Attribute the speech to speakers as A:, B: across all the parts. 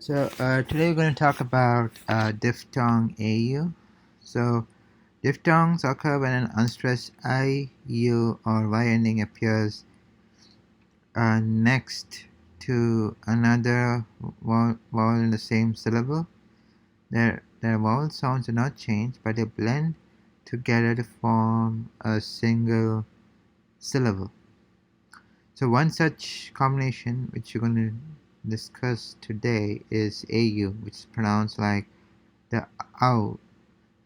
A: Today we're going to talk about diphthong AU. So diphthongs occur when an unstressed I, U, or Y ending appears next to another vowel in the same syllable. Their vowel sounds do not change, but they blend together to form a single syllable. So one such combination which we're going to discuss today is AU, which is pronounced like the owl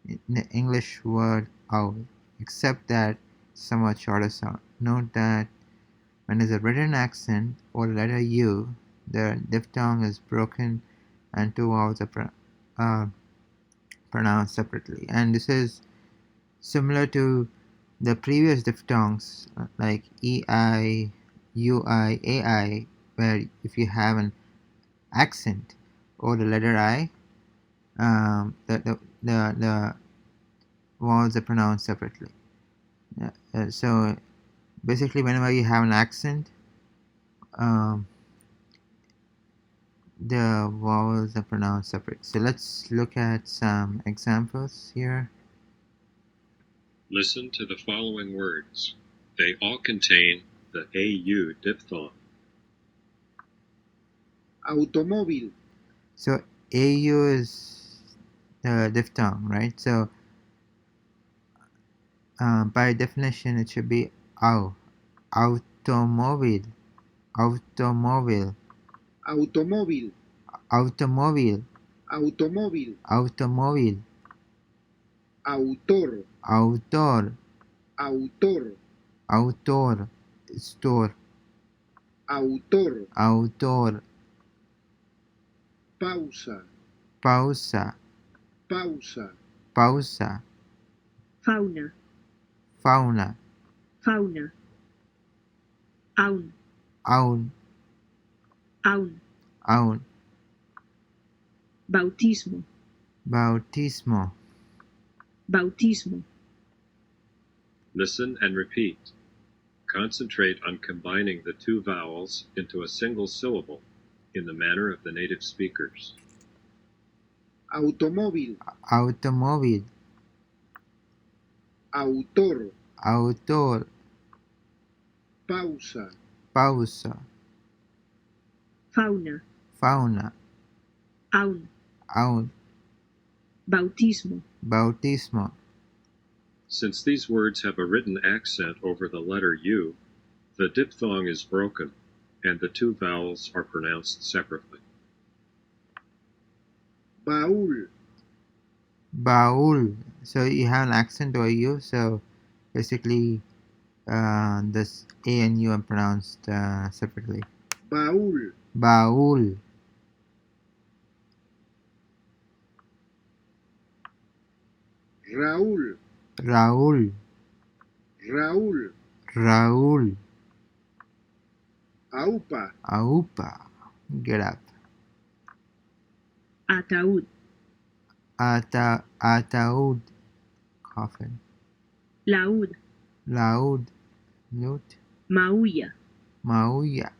A: in the English word owl, except that somewhat shorter sound. Note that when there's a written accent or the letter U, the diphthong is broken and two vowels are pronounced separately. And this is similar to the previous diphthongs like EI, UI, AI, where if you have an accent or the letter I, the vowels are pronounced separately. So basically, whenever you have an accent, um, the vowels are pronounced separate. So let's look at some examples here.
B: Listen to the following words. They all contain the AU diphthong.
C: Automóvil,
A: So AU is the diphthong, right? So by definition, it should be AU. Automobile, automobile,
C: automóvil,
A: automobile,
C: automóvil,
A: automobile,
C: autor,
A: autor,
C: autor,
A: autor, store,
C: autor,
A: autor,
C: pausa,
A: pausa,
C: pausa,
A: pausa,
D: fauna,
A: fauna,
D: fauna, aun,
A: aun,
D: aun,
A: aun,
D: bautismo,
A: bautismo.
D: bautismo,
B: Listen and repeat. Concentrate on combining the two vowels into a single syllable in the manner of the native speakers.
C: automóvil,
A: Automóvil,
C: autor,
A: autor,
C: pausa,
A: pausa,
D: fauna,
A: fauna,
D: aun,
A: aun,
D: bautismo,
A: bautismo.
B: Since these words have a written accent over the letter U, the diphthong is broken and the two vowels are pronounced separately.
C: baúl,
A: Baul. So you have an accent over U. So basically, this A and U are pronounced separately.
C: baúl,
A: Baul,
C: Raúl,
A: Raúl,
C: Raúl,
A: Raúl,
C: aupa,
A: aupa. Get up.
D: ataúd,
A: Ataúd, coffin.
D: laúd,
A: Laúd, lute.
D: maulla,
A: Maulla,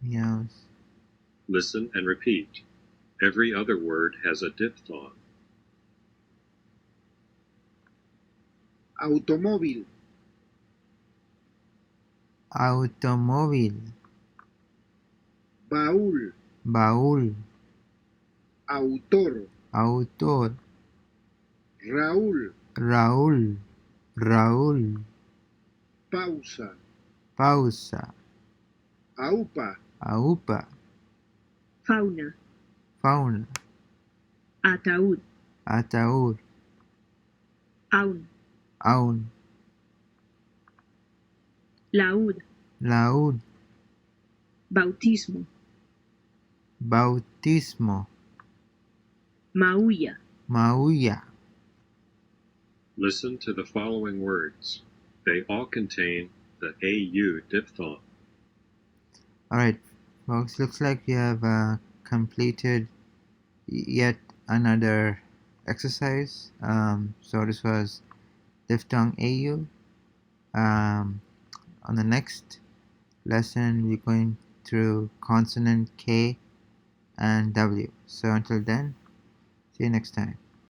A: meows.
B: Listen and repeat. Every other word has a diphthong.
C: automóvil,
A: Automóvil,
C: baúl,
A: baúl,
C: autor,
A: autor,
C: Raúl,
A: Raúl, Raúl,
C: pausa,
A: pausa,
C: aupa,
A: aupa,
D: fauna,
A: fauna,
D: ataúd,
A: ataúd,
D: aun,
A: aun,
D: laúd,
A: laúd,
D: bautismo,
A: bautismo,
D: maulla,
A: maulla.
B: Listen to the following words. They all contain the AU diphthong.
A: Alright, folks, looks like we have completed yet another exercise. So this was diphthong AU. On the next lesson, we're going through consonant K and W. So until then, see you next time.